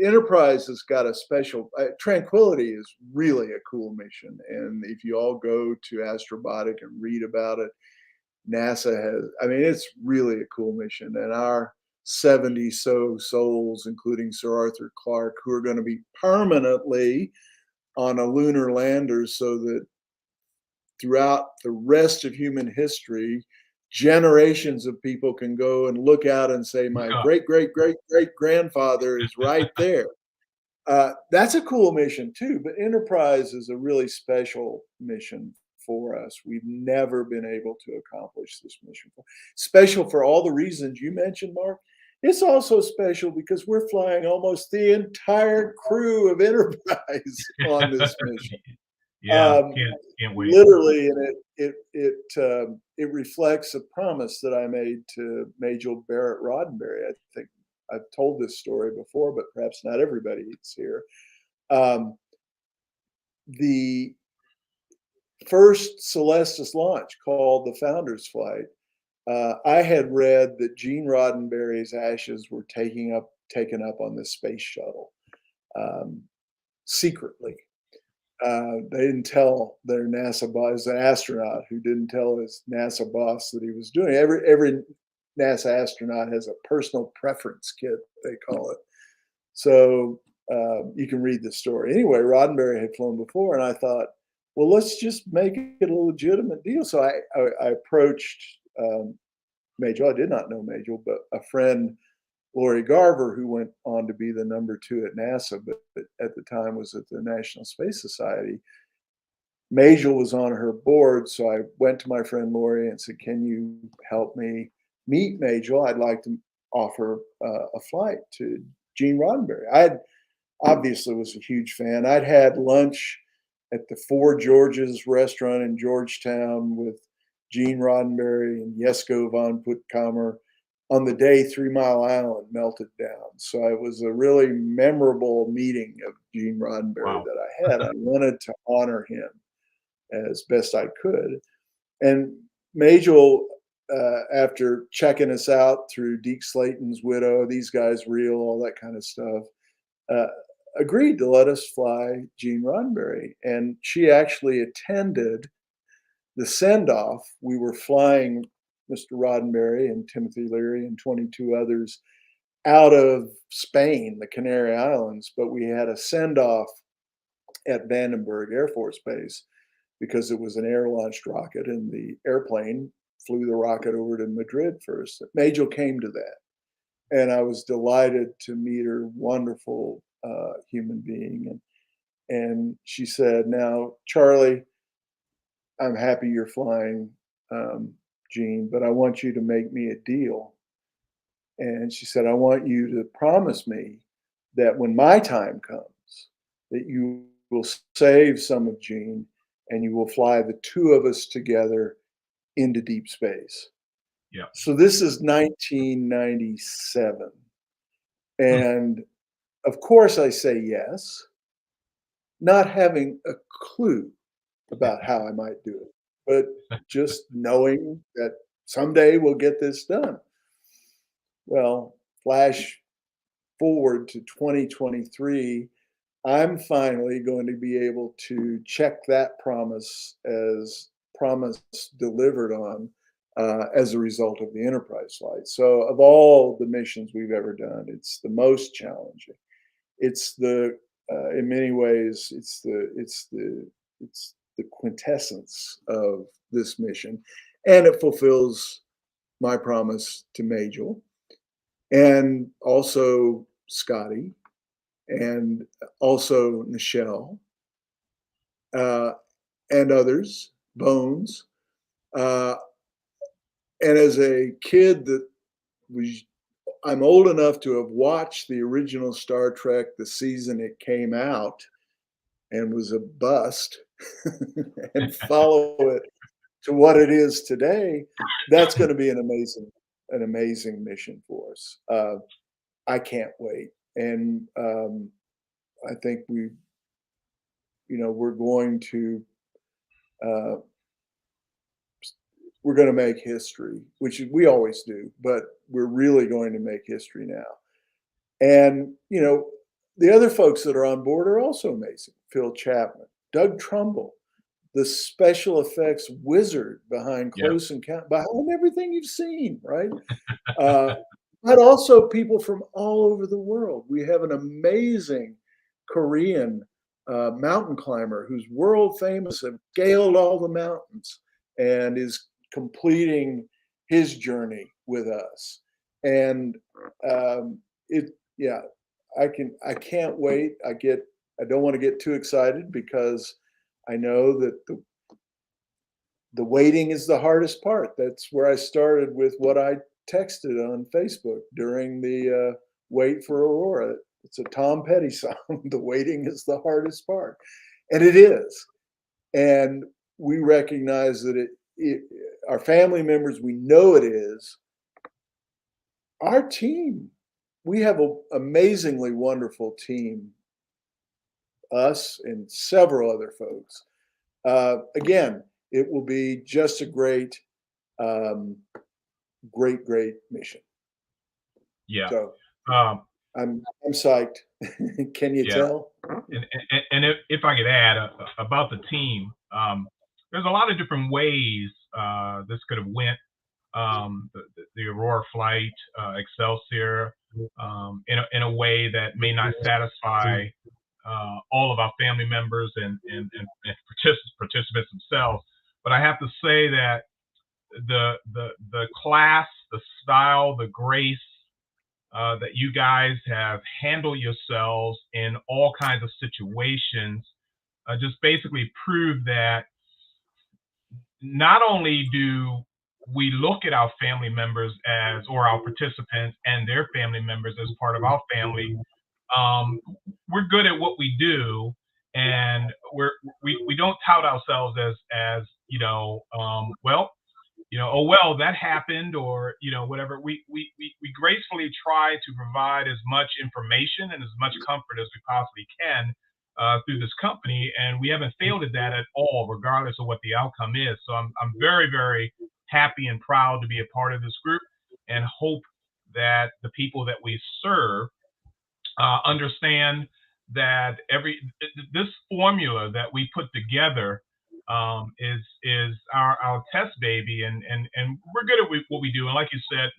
Enterprise has got a special. Tranquility is really a cool mission, and if you all go to Astrobotic and read about it, NASA has. I mean, it's really a cool mission, and our 70 souls, including Sir Arthur Clarke, who are going to be permanently on a lunar lander, so that throughout the rest of human history, generations of people can go and look out and say, my great grandfather is right there. That's a cool mission too, but Enterprise is a really special mission for us. We've never been able to accomplish this mission. Special for all the reasons you mentioned, Marc. It's also special because we're flying almost the entire crew of Enterprise on this mission. Yeah, can't wait. Literally, and it reflects a promise that I made to Major Barrett Roddenberry. I think I've told this story before, but perhaps not everybody is here. The first Celestis launch, called the Founder's Flight, I had read that Gene Roddenberry's ashes were taken up on this space shuttle secretly. They didn't tell their NASA boss, an astronaut who didn't tell his NASA boss that he was doing it. Every NASA astronaut has a personal preference kit, they call it. So you can read the story. Anyway, Roddenberry had flown before, and I thought, well, let's just make it a legitimate deal. So I approached Major. I did not know Major, but a friend, Lori Garver, who went on to be the number 2 at NASA, but at the time was at the National Space Society. Major was on her board, so I went to my friend Lori and said, "Can you help me meet Major? I'd like to offer a flight to Gene Roddenberry." I obviously was a huge fan. I'd had lunch at the Four Georges restaurant in Georgetown with Gene Roddenberry and Jesko von Puttkamer on the day 3 Mile Island melted down. So it was a really memorable meeting of Gene Roddenberry that I had. I wanted to honor him as best I could. And Major, after checking us out through Deke Slayton's widow, these guys real, all that kind of stuff, agreed to let us fly Gene Roddenberry. And she actually attended the send-off. We were flying Mr. Roddenberry and Timothy Leary and 22 others out of Spain, the Canary Islands, but we had a send-off at Vandenberg Air Force Base because it was an air-launched rocket, and the airplane flew the rocket over to Madrid first. Major came to that, and I was delighted to meet her. Wonderful human being. And she said, "Now, Charlie, I'm happy you're flying Gene, but I want you to make me a deal." And she said, "I want you to promise me that when my time comes, that you will save some of Gene and you will fly the 2 of us together into deep space." Yeah. So this is 1997. And of course I say yes, not having a clue about how I might do it, but just knowing that someday we'll get this done. Well, flash forward to 2023, I'm finally going to be able to check that promise as promise delivered on as a result of the Enterprise flight. So of all the missions we've ever done, it's the most challenging. It's the in many ways, it's the quintessence of this mission, and it fulfills my promise to Major, and also Scotty, and also Nichelle, and others, Bones. And as a kid that was, I'm old enough to have watched the original Star Trek the season it came out and was a bust and follow it to what it is today. That's going to be an amazing mission for us. I can't wait. And I think we're going to make history, which we always do, but we're really going to make history now. And, the other folks that are on board are also amazing. Phil Chapman, Doug Trumbull, the special effects wizard behind Close Encounter, behind everything you've seen, right? But also people from all over the world. We have an amazing Korean mountain climber who's world famous, have scaled all the mountains and is completing his journey with us. And I can't wait. I don't want to get too excited because I know that the waiting is the hardest part. That's where I started with what I texted on Facebook during the wait for Aurora. It's a Tom Petty song. The waiting is the hardest part. And it is. And we recognize that our family members, we know it is. Our team, we have an amazingly wonderful team, us and several other folks. Again, it will be just a great mission. Yeah. So I'm psyched. Can you Yeah. tell? And if I could add about the team, there's a lot of different ways this could have went. The Aurora flight, Excelsior, in a way that may not satisfy all of our family members and participants themselves. But I have to say that the class, the style, the grace that you guys have handled yourselves in all kinds of situations just basically prove that not only do we look at our family members or our participants and their family members as part of our family, we're good at what we do, and we don't tout ourselves as oh well, that happened, or whatever. We gracefully try to provide as much information and as much comfort as we possibly can through this company, and we haven't failed at that at all, regardless of what the outcome is. So I'm very, very happy and proud to be a part of this group, and hope that the people that we serve understand that this formula that we put together is our test baby, and we're good at what we do. And like you said,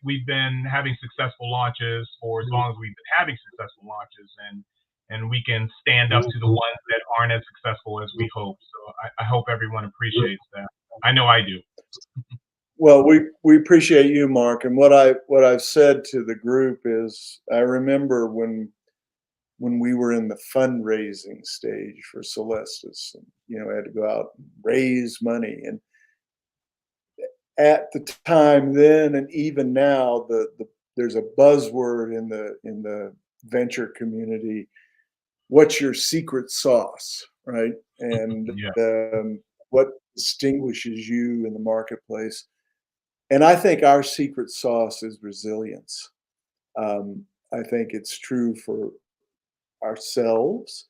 we've been having successful launches for as long as we've been having successful launches, and we can stand up to the ones that aren't as successful as we hope. So I hope everyone appreciates that. I know I do. Well, we appreciate you, Marc. And what I've said to the group is, I remember when we were in the fundraising stage for Celestis, and, I had to go out and raise money. And at the time then, and even now, there's a buzzword in the venture community. What's your secret sauce, right? And what distinguishes you in the marketplace? And I think our secret sauce is resilience. I think it's true for ourselves.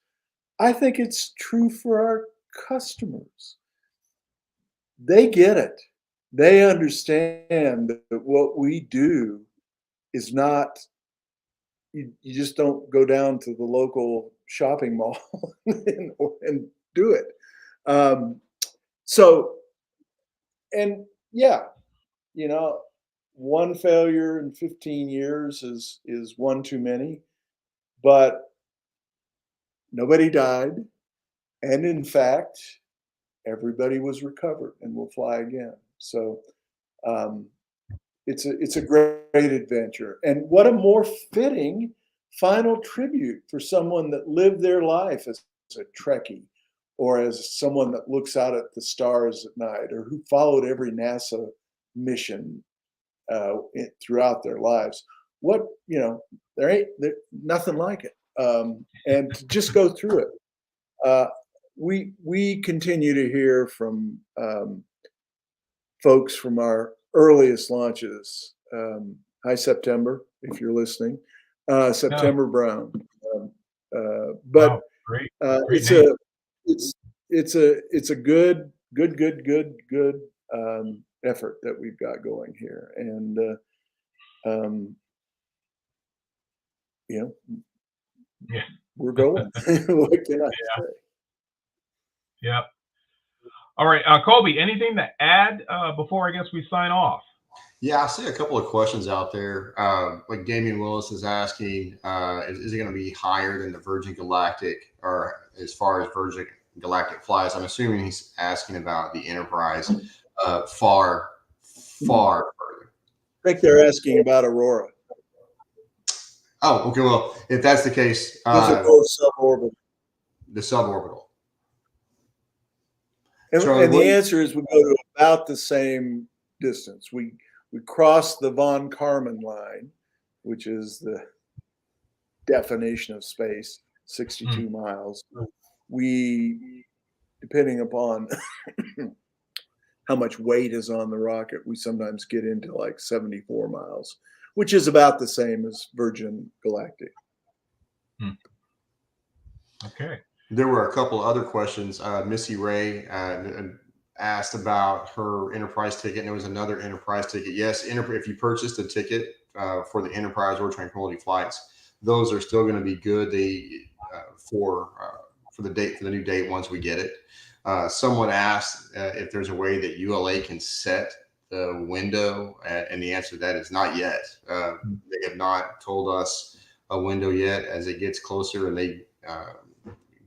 I think it's true for our customers. They get it. They understand that what we do is not, you just don't go down to the local shopping mall and do it. One failure in 15 years is one too many, but nobody died. And in fact, everybody was recovered and will fly again. So it's a great adventure. And what a more fitting final tribute for someone that lived their life as a Trekkie, or as someone that looks out at the stars at night, or who followed every NASA mission throughout their lives. There ain't nothing like it. And to just go through it. We continue to hear from folks from our earliest launches. Hi, September, if you're listening. September Brown. But great. It's a good effort that we've got going here, and we're going. What can I say? Yeah. All right, Colby, anything to add before I guess we sign off? Yeah, I see a couple of questions out there. Like Damian Willis is asking, is it going to be higher than the Virgin Galactic, or as far as Virgin Galactic flies? I'm assuming he's asking about the Enterprise far further. I think they're asking about Aurora. Oh, okay. Well, if that's the case, suborbital. The suborbital. And the answer is we go to about the same distance. we crossed the von Karman line, which is the definition of space, 62 miles. We, depending upon how much weight is on the rocket, we sometimes get into like 74 miles, which is about the same as Virgin Galactic. Okay. There were a couple other questions. Missy Ray asked about her Enterprise ticket, and there was another Enterprise ticket. Yes, if you purchased a ticket for the Enterprise or Tranquility flights, those are still going to be good. For the new date once we get it. Someone asked if there's a way that ULA can set the window, and the answer to that is not yet. They have not told us a window yet. As it gets closer and they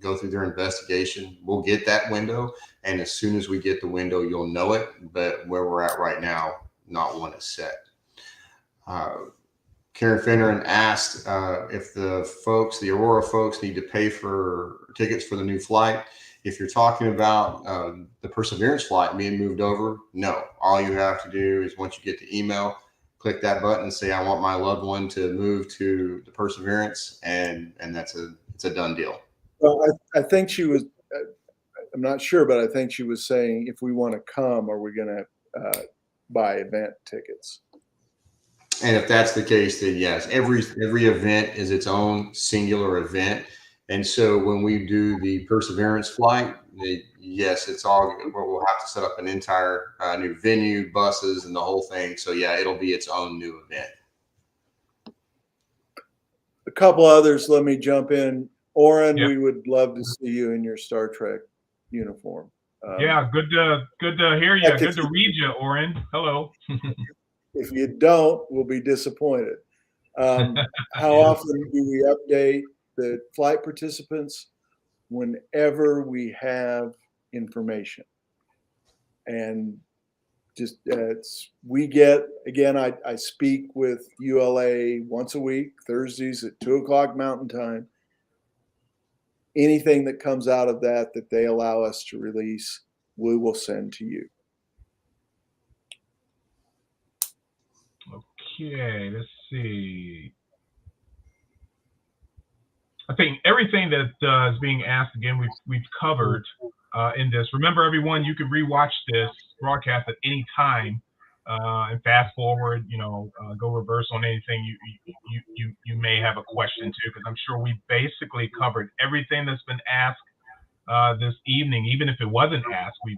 go through their investigation, we'll get that window. And as soon as we get the window, you'll know it. But where we're at right now, not one is set. Karen Finneran asked if the Aurora folks need to pay for tickets for the new flight. If you're talking about the Perseverance flight being moved over, no. All you have to do is once you get the email, click that button and say, I want my loved one to move to the Perseverance, and it's a done deal. Well, I think she was, I'm not sure, but I think she was saying if we want to come, are we going to buy event tickets? And if that's the case, then yes, every event is its own singular event. And so when we do the Perseverance flight, yes, it's all, we'll have to set up an entire new venue, buses, and the whole thing. So yeah, it'll be its own new event. A couple others, let me jump in. Oren, Yep. we would love to see you in your Star Trek uniform. Yeah, good to hear you. Good to read you, Oren. Hello. If you don't, we'll be disappointed. How often do we update the flight participants? Whenever we have information. And just we get, again, I speak with ULA once a week, Thursdays at 2:00 Mountain Time. Anything that comes out of that they allow us to release, we will send to you. Okay, let's see. I think everything that is being asked again, we've covered in this. Remember, everyone, you can rewatch this broadcast at any time and fast forward. Go reverse on anything you may have a question to, because I'm sure we basically covered everything that's been asked this evening. Even if it wasn't asked, we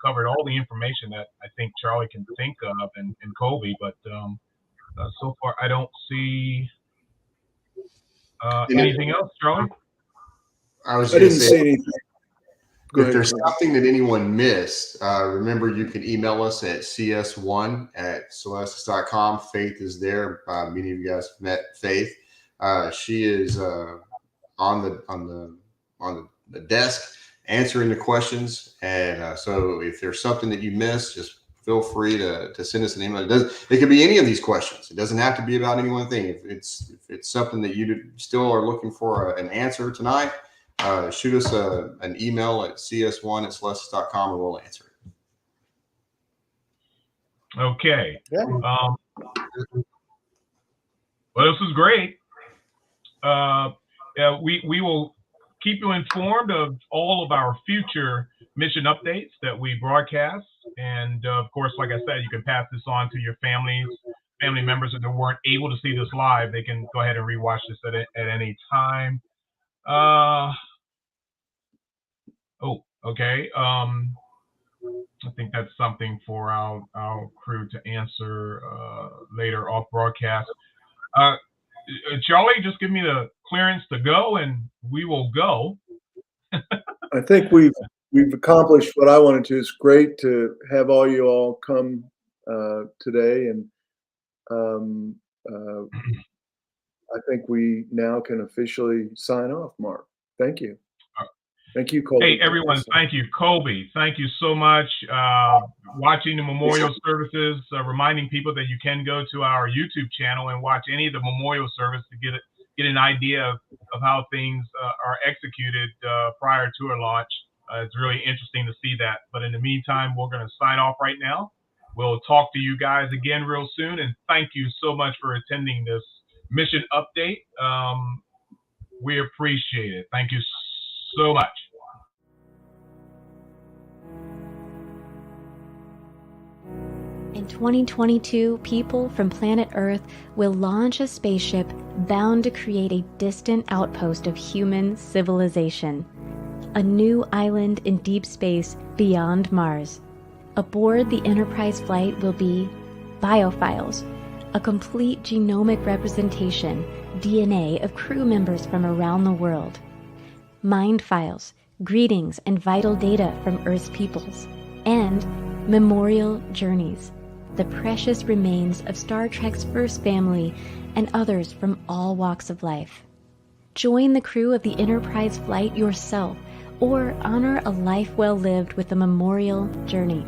covered all the information that I think Charlie can think of and Kobe. But so far, I don't see anything else, Charlie. I didn't see anything. If there's something that anyone missed, remember you can email us at cs1@celestis.com. Faith is there. Many of you guys have met Faith. She is on the desk answering the questions. And so if there's something that you missed, just feel free to send us an email. It could be any of these questions. It doesn't have to be about any one thing. If it's something that you still are looking for an answer tonight, shoot us an email at cs1@celestis.com and we'll answer it. Okay. Yeah. Well, this is great. We will keep you informed of all of our future mission updates that we broadcast. And of course, like I said, you can pass this on to your family members if they weren't able to see this live. They can go ahead and rewatch this at any time. Okay. I think that's something for our crew to answer later off broadcast. Charlie, just give me the clearance to go, and we will go. I think we've accomplished what I wanted to. It's great to have all you all come today, and I think we now can officially sign off. Mark, thank you. Thank you, Colby. Hey, everyone. Thank you, Colby. Thank you so much. Watching the memorial services, reminding people that you can go to our YouTube channel and watch any of the memorial service to get an idea of how things are executed prior to a launch. It's really interesting to see that. But in the meantime, we're going to sign off right now. We'll talk to you guys again real soon. And thank you so much for attending this mission update. We appreciate it. Thank you so much. In 2022, people from planet Earth will launch a spaceship bound to create a distant outpost of human civilization. A new island in deep space beyond Mars. Aboard the Enterprise flight will be biofiles, a complete genomic representation, DNA of crew members from around the world. Mind files, greetings and vital data from Earth's peoples. And memorial journeys, the precious remains of Star Trek's first family and others from all walks of life. Join the crew of the Enterprise flight yourself, or honor a life well lived with a memorial journey.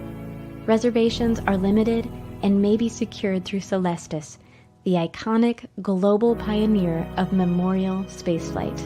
Reservations are limited and may be secured through Celestis, the iconic global pioneer of memorial spaceflight.